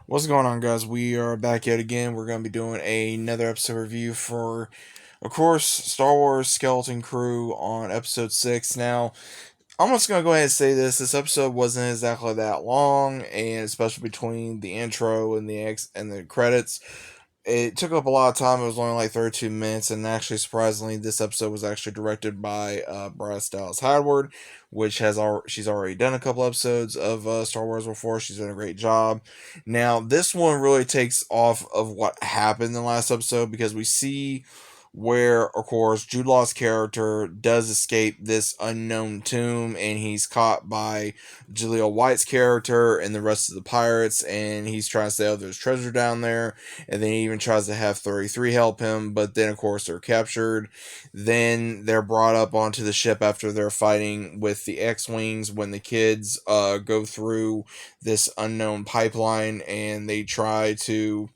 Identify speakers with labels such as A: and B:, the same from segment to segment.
A: What's going on, guys? We are back yet again. We're going to be doing another episode review for, of course, Star Wars Skeleton Crew on episode 6. Now, I'm just going to go ahead and say this episode wasn't exactly that long, and especially between the intro and the credits, it took up a lot of time. It was only like 32 minutes, and actually, surprisingly, this episode was actually directed by Bryce Dallas Howard, which she's already done a couple episodes of Star Wars before. She's done a great job. Now, this one really takes off of what happened in the last episode because we see where, of course, Jude Law's character does escape this unknown tomb, and he's caught by Jaleel White's character and the rest of the pirates, and he's trying to say, oh, there's treasure down there, and then he even tries to have 33 help him, but then, of course, they're captured. Then they're brought up onto the ship after they're fighting with the X-Wings when the kids go through this unknown pipeline, and they try to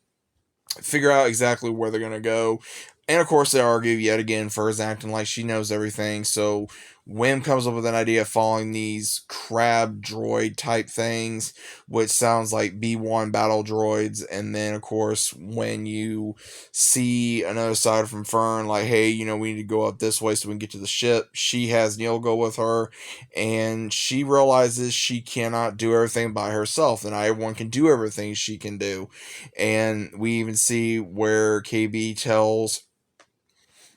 A: figure out exactly where they're going to go. And of course, they argue yet again. Fur's acting like she knows everything. So Wim comes up with an idea of following these crab droid type things, which sounds like B1 battle droids. And then, of course, when you see another side from Fern, like, hey, we need to go up this way so we can get to the ship, she has Neil go with her, and she realizes she cannot do everything by herself, and not everyone can do everything she can do. And we even see where KB tells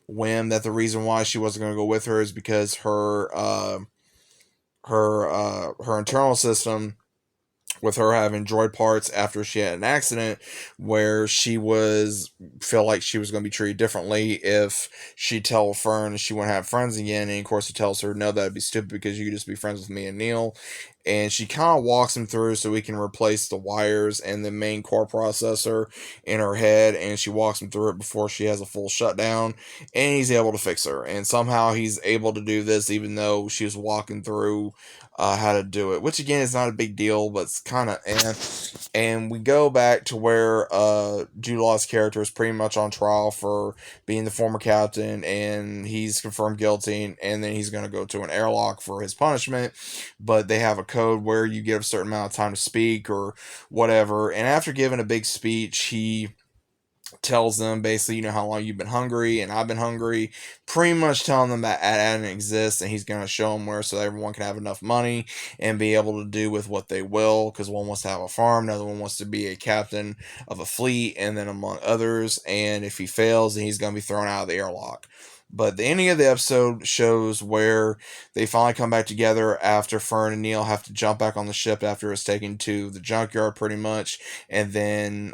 A: Wim that the reason why she wasn't going to go with her is because her internal system, with her having droid parts after she had an accident where she was felt like she was going to be treated differently if she tell Fern she wouldn't have friends again. And of course he tells her no, that'd be stupid because you could just be friends with me and Neil. And she kind of walks him through so we can replace the wires and the main core processor in her head, and she walks him through it before she has a full shutdown, and he's able to fix her. And somehow he's able to do this even though she was walking through how to do it, which again is not a big deal, but it's kind of And we go back to where Jude Law's character is pretty much on trial for being the former captain, and he's confirmed guilty, and then he's going to go to an airlock for his punishment. But they have a code where you give a certain amount of time to speak or whatever. And after giving a big speech, he tells them basically, how long you've been hungry and I've been hungry, pretty much telling them that Adam exists, and he's going to show them where so everyone can have enough money and be able to do with what they will, because one wants to have a farm, another one wants to be a captain of a fleet, and then among others. And if he fails, then he's going to be thrown out of the airlock. But the ending of the episode shows where they finally come back together after Fern and Neil have to jump back on the ship after it's taken to the junkyard, pretty much. And then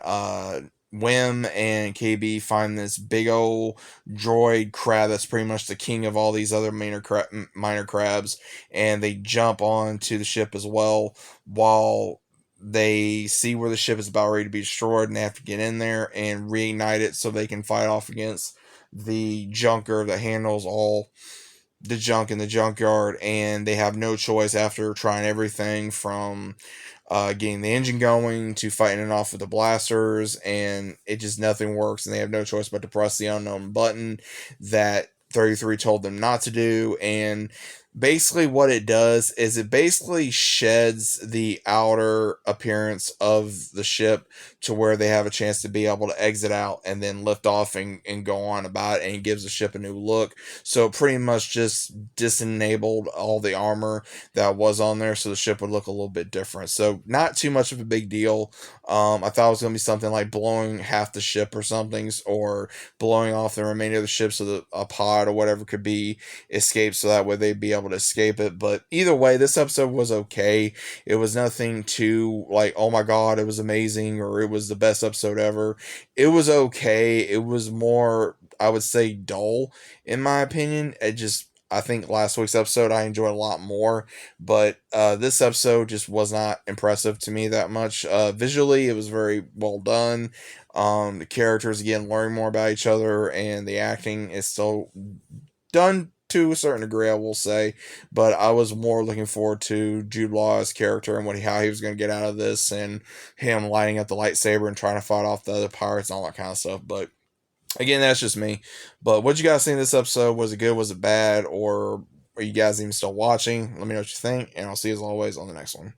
A: Wim and KB find this big old droid crab that's pretty much the king of all these other minor crabs, and they jump onto the ship as well while they see where the ship is about ready to be destroyed, and they have to get in there and reignite it so they can fight off against the junker that handles all the junk in the junkyard. And they have no choice after trying everything from getting the engine going to fighting it off with the blasters, and it just nothing works, and they have no choice but to press the unknown button that 33 told them not to do. And basically what it does is it basically sheds the outer appearance of the ship to where they have a chance to be able to exit out and then lift off and go on about it, and it gives the ship a new look. So it pretty much just disenabled all the armor that was on there, so the ship would look a little bit different. So not too much of a big deal. I thought it was going to be something like blowing half the ship or something, or blowing off the remainder of the ship so that a pod or whatever could be escaped, so that way they'd be able to escape it. But either way, this episode was okay. It was nothing too like, oh my god, it was amazing, or it was the best episode ever. It was okay. It was more, I would say, dull in my opinion. I think last week's episode I enjoyed a lot more, but this episode just was not impressive to me that much. Visually, it was very well done. The characters, again, learning more about each other, and the acting is still done to a certain degree, I will say. But I was more looking forward to Jude Law's character and how he was going to get out of this, and him lighting up the lightsaber and trying to fight off the other pirates and all that kind of stuff. But again, that's just me. But what you guys think of this episode? Was it good? Was it bad? Or are you guys even still watching? Let me know what you think, and I'll see you as always on the next one.